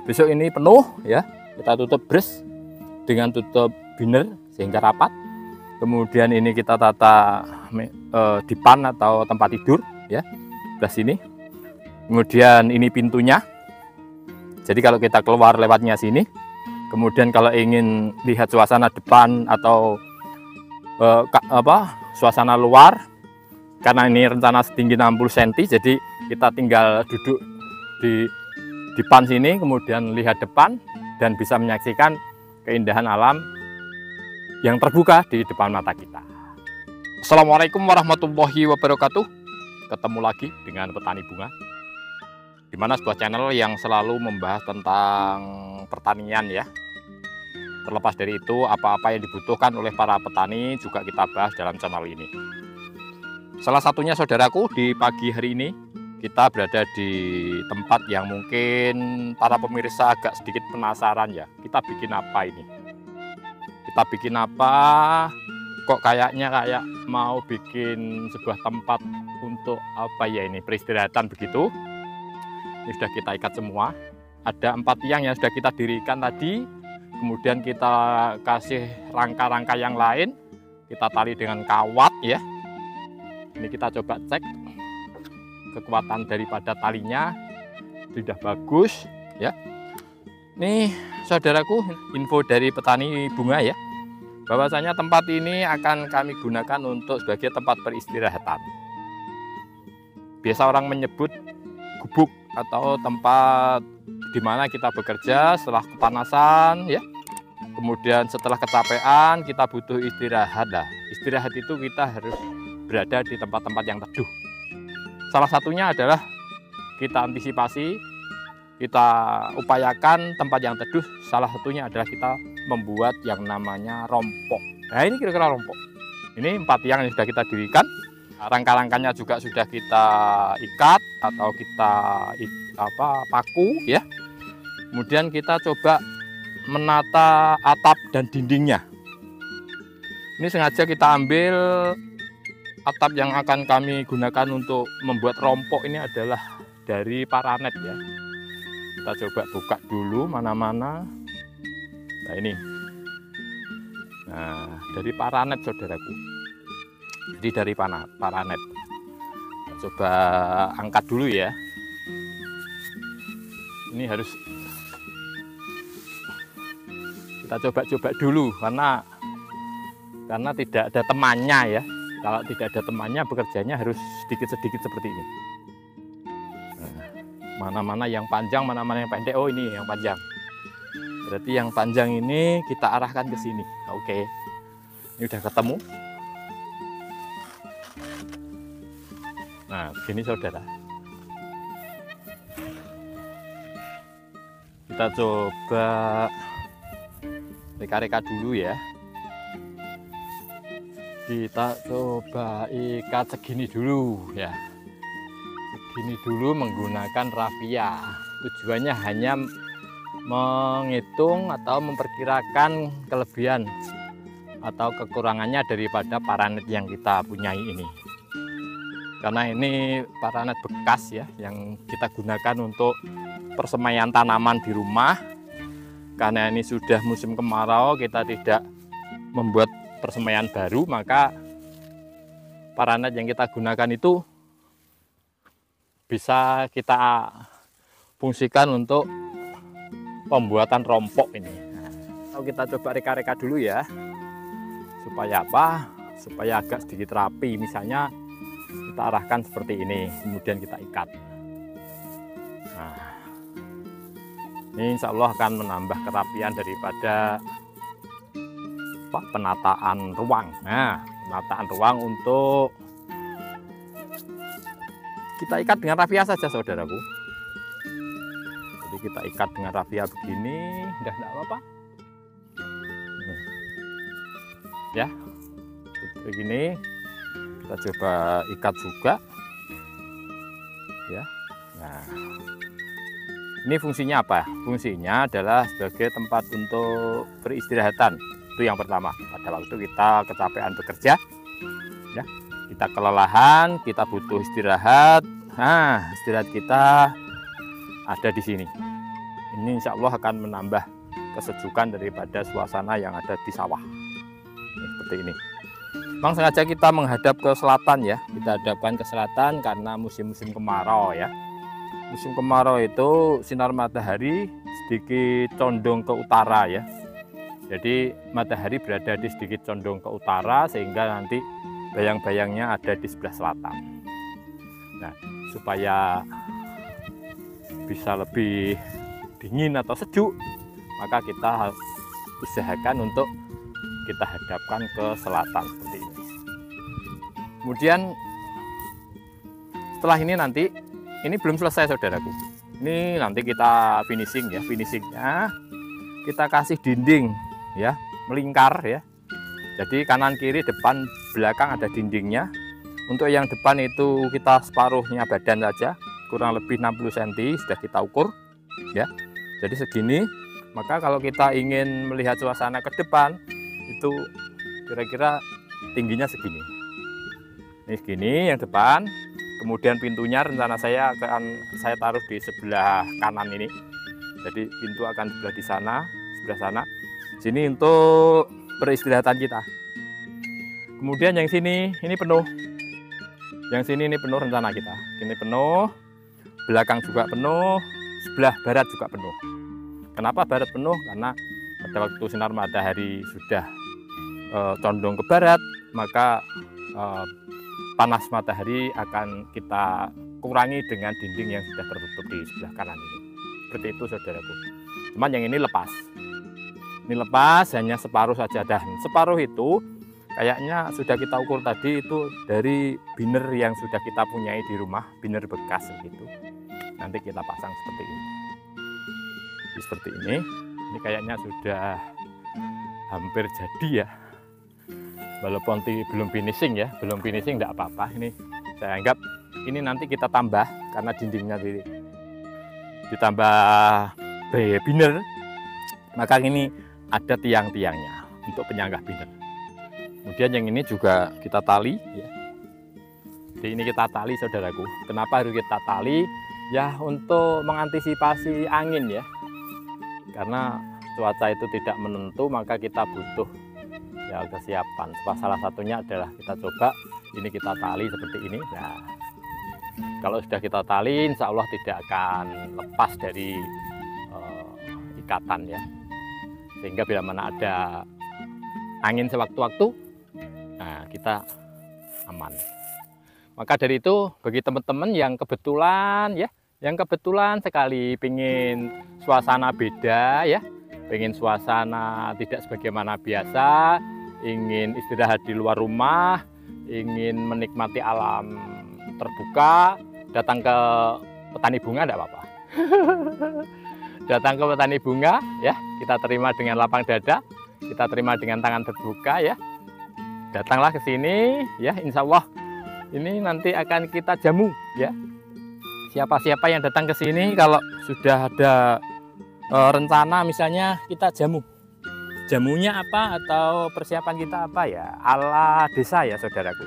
Besok ini penuh ya, kita tutup bres dengan tutup biner sehingga rapat. Kemudian ini kita tata dipan atau tempat tidur ya, sebelah sini. Kemudian ini pintunya. Jadi kalau kita keluar lewatnya sini. Kemudian kalau ingin lihat suasana depan atau suasana luar, karena ini rencana setinggi 60 cm, jadi kita tinggal duduk di depan sini, kemudian lihat depan dan bisa menyaksikan keindahan alam yang terbuka di depan mata kita. Assalamualaikum warahmatullahi wabarakatuh. Ketemu lagi dengan Petani Bunga, di mana sebuah channel yang selalu membahas tentang pertanian ya. Terlepas dari itu, apa-apa yang dibutuhkan oleh para petani juga kita bahas dalam channel ini. Salah satunya saudaraku, di pagi hari ini kita berada di tempat yang mungkin para pemirsa agak sedikit penasaran ya. Kita bikin apa ini? Kita bikin apa? Kok kayaknya kayak mau bikin sebuah tempat untuk apa ya ini, peristirahatan begitu. Ini sudah kita ikat semua. Ada 4 tiang yang sudah kita dirikan tadi. Kemudian kita kasih rangka-rangka yang lain. Kita tali dengan kawat ya. Ini kita coba cek kekuatan daripada talinya. Sudah bagus ya. Nih saudaraku, info dari petani bunga ya, bahwasanya tempat ini akan kami gunakan untuk sebagai tempat peristirahatan. Biasa orang menyebut gubuk atau tempat di mana kita bekerja setelah kepanasan ya. Kemudian setelah kecapean kita butuh istirahat. Nah, istirahat itu kita harus berada di tempat-tempat yang teduh. Salah satunya adalah kita antisipasi, kita upayakan tempat yang teduh. Salah satunya adalah kita membuat yang namanya rompok. Nah, ini kira-kira rompok. Ini 4 tiang yang sudah kita dirikan. Rangka-rangkanya juga sudah kita ikat atau kita paku ya. Kemudian kita coba menata atap dan dindingnya. Ini sengaja kita ambil atap yang akan kami gunakan untuk membuat rompok ini adalah dari paranet ya. Kita coba buka dulu mana-mana. Nah ini. Nah, dari paranet saudaraku. Jadi dari paranet. Coba angkat dulu ya. Ini harus kita coba dulu karena tidak ada temannya ya. Kalau tidak ada temannya, bekerjanya harus sedikit-sedikit seperti ini. Mana-mana yang panjang, mana-mana yang pendek. Oh ini yang panjang. Berarti yang panjang ini kita arahkan ke sini. Oke. Ini udah ketemu. Nah, begini saudara. Kita coba reka-reka dulu ya. Kita coba ikat segini dulu ya. Segini dulu menggunakan rafia. Tujuannya hanya menghitung atau memperkirakan kelebihan atau kekurangannya daripada paranet yang kita punyai ini. Karena ini paranet bekas ya, yang kita gunakan untuk persemaian tanaman di rumah. Karena ini sudah musim kemarau, kita tidak membuat persemaian baru, maka paranet yang kita gunakan itu bisa kita fungsikan untuk pembuatan rompok ini. Nah, kita coba reka-reka dulu ya, supaya apa? Supaya agak sedikit rapi. Misalnya kita arahkan seperti ini, kemudian kita ikat. Nah, ini insya Allah akan menambah kerapian daripada penataan ruang. Nah, penataan ruang untuk kita ikat dengan rafia saja saudaraku. Jadi kita ikat dengan rafia begini, udah enggak apa-apa. Ya, begini. Kita coba ikat juga. Ya. Nah, ini fungsinya apa? Fungsinya adalah sebagai tempat untuk beristirahatan. Itu yang pertama, pada waktu kita kecapean bekerja ya, kita kelelahan, kita butuh istirahat. Nah, istirahat kita ada di sini. Ini insya Allah akan menambah kesejukan daripada suasana yang ada di sawah. Seperti ini. Memang sengaja kita menghadap ke selatan ya. Kita hadapkan ke selatan karena musim-musim kemarau ya. Musim kemarau itu sinar matahari sedikit condong ke utara ya. Jadi matahari berada di sedikit condong ke utara sehingga nanti bayang-bayangnya ada di sebelah selatan. Nah, supaya bisa lebih dingin atau sejuk, maka kita harus usahakan untuk kita hadapkan ke selatan seperti ini. Kemudian setelah ini nanti, ini belum selesai saudaraku. Ini nanti kita finishing ya, finishingnya kita kasih dinding ya, melingkar ya. Jadi kanan kiri depan belakang ada dindingnya. Untuk yang depan itu kita separuhnya badan saja, kurang lebih 60 cm sudah kita ukur ya. Jadi segini, maka kalau kita ingin melihat suasana ke depan itu kira-kira tingginya segini. Ini segini yang depan. Kemudian pintunya rencana saya akan saya taruh di sebelah kanan ini. Jadi pintu akan sebelah di sana, sebelah sana. Sini untuk peristirahatan kita. Kemudian yang sini ini penuh. Yang sini ini penuh rencana kita. Ini penuh, belakang juga penuh, sebelah barat juga penuh. Kenapa barat penuh? Karena pada waktu sinar matahari sudah condong ke barat, maka panas matahari akan kita kurangi dengan dinding yang sudah tertutup di sebelah kanan ini. Seperti itu saudaraku. Cuman yang ini lepas. Ini lepas hanya separuh saja, dan separuh itu kayaknya sudah kita ukur tadi itu dari biner yang sudah kita punyai di rumah, biner bekas gitu. Nanti kita pasang seperti ini. Seperti ini kayaknya sudah hampir jadi ya. Walaupun belum finishing ya, belum finishing enggak apa-apa. Ini saya anggap ini nanti kita tambah karena dindingnya ditambah biner, maka ini ada tiang-tiangnya untuk penyangga biner. Kemudian yang ini juga kita tali ya. Jadi ini kita tali saudaraku. Kenapa harus kita tali? Ya untuk mengantisipasi angin ya. Karena cuaca itu tidak menentu, maka kita butuh ya kesiapan. Salah satunya adalah kita coba ini kita tali seperti ini. Nah, kalau sudah kita tali, insya Allah tidak akan lepas dari ikatan ya. Sehingga bila mana ada angin sewaktu-waktu, nah kita aman. Maka dari itu bagi teman-teman yang kebetulan ya, yang kebetulan sekali pingin suasana beda ya, pengen suasana tidak sebagaimana biasa, ingin istirahat di luar rumah, ingin menikmati alam terbuka, datang ke petani bunga enggak apa-apa. Datang ke petani bunga ya, kita terima dengan lapang dada, kita terima dengan tangan terbuka ya. Datanglah ke sini ya, insya Allah ini nanti akan kita jamu ya. Siapa-siapa yang datang ke sini kalau sudah ada rencana misalnya kita jamu. Jamunya apa atau persiapan kita apa ya? Ala desa ya saudaraku.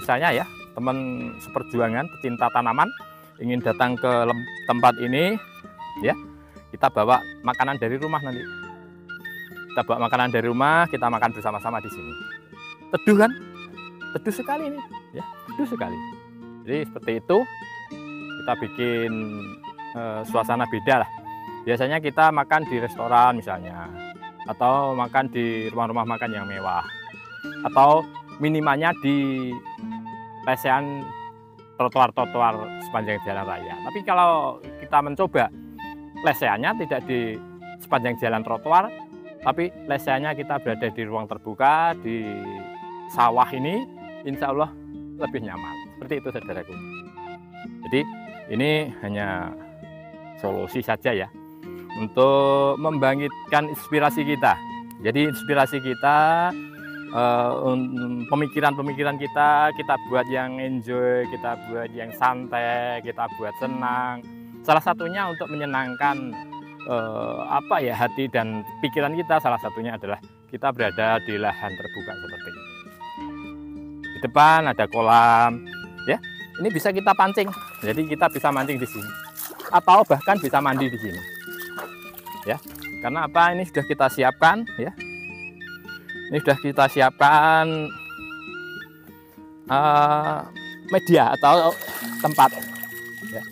Misalnya ya, teman seperjuangan pecinta tanaman ingin datang ke tempat ini ya. Kita bawa makanan dari rumah nanti. Kita bawa makanan dari rumah, kita makan bersama-sama di sini. Teduh kan? Teduh sekali ini ya, teduh sekali. Jadi seperti itu. Kita bikin suasana beda lah. Biasanya kita makan di restoran misalnya, atau makan di rumah-rumah makan yang mewah, atau minimalnya di lesehan trotoar-trotoar sepanjang jalan raya. Tapi kalau kita mencoba lesehannya tidak di sepanjang jalan trotoar, tapi lesehannya kita berada di ruang terbuka, di sawah ini, insya Allah lebih nyaman. Seperti itu saudaraku. Jadi ini hanya solusi saja ya, untuk membangkitkan inspirasi kita. Jadi inspirasi kita, pemikiran-pemikiran kita buat yang enjoy, kita buat yang santai, kita buat senang. Salah satunya untuk menyenangkan hati dan pikiran kita. Salah satunya adalah kita berada di lahan terbuka seperti ini. Di depan ada kolam, ya. Ini bisa kita pancing. Jadi kita bisa mancing di sini, atau bahkan bisa mandi di sini. ya. Karena apa? Ini sudah kita siapkan ya. Ini sudah kita siapkan media atau tempat ya.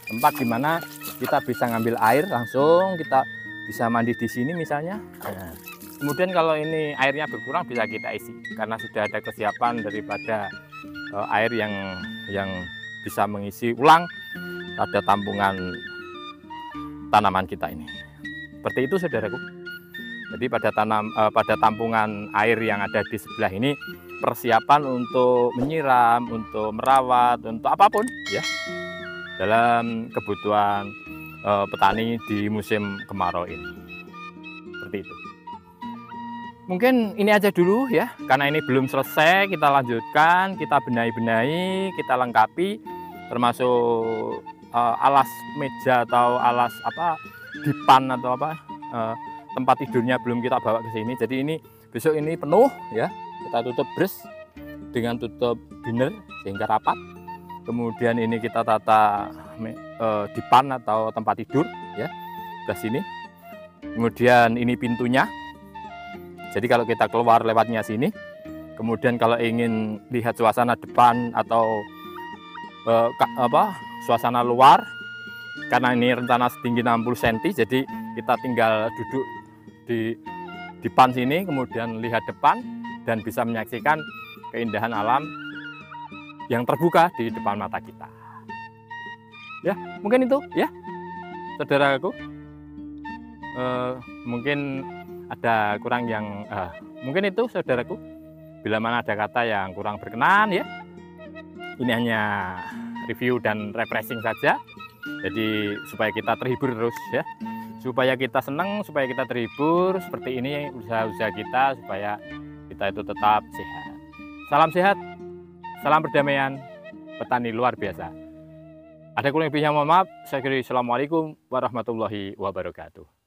Tempat di mana kita bisa ngambil air langsung, kita bisa mandi di sini misalnya. Nah, kemudian kalau ini airnya berkurang bisa kita isi karena sudah ada kesiapan daripada air yang bisa mengisi ulang pada tampungan tanaman kita ini. Seperti itu saudaraku. Jadi pada tampungan air yang ada di sebelah ini persiapan untuk menyiram, untuk merawat, untuk apapun ya dalam kebutuhan petani di musim kemarau ini. Seperti itu. Mungkin ini aja dulu ya, karena ini belum selesai, kita lanjutkan, kita benahi-benahi, kita lengkapi, termasuk alas meja atau alas dipan atau tempat tidurnya belum kita bawa ke sini. Jadi ini besok ini penuh ya, kita tutup bres dengan tutup biner sehingga rapat. Kemudian ini kita tata dipan atau tempat tidur ya ke sini. Kemudian ini pintunya. Jadi kalau kita keluar lewatnya sini. Kemudian kalau ingin lihat suasana depan atau suasana luar, karena ini rencana setinggi 60 cm, jadi kita tinggal duduk di depan sini, kemudian lihat depan dan bisa menyaksikan keindahan alam yang terbuka di depan mata kita. Ya, mungkin itu ya, saudaraku. Mungkin ada kurang yang, mungkin itu saudaraku. Bila mana ada kata yang kurang berkenan ya, ini hanya review dan refreshing saja. Jadi supaya kita terhibur terus ya, supaya kita senang, supaya kita terhibur. Seperti ini usaha-usaha kita supaya kita itu tetap sehat. Salam sehat, salam perdamaian, petani luar biasa. Ada kurang lebihnya mohon maaf. Saya kira assalamualaikum warahmatullahi wabarakatuh.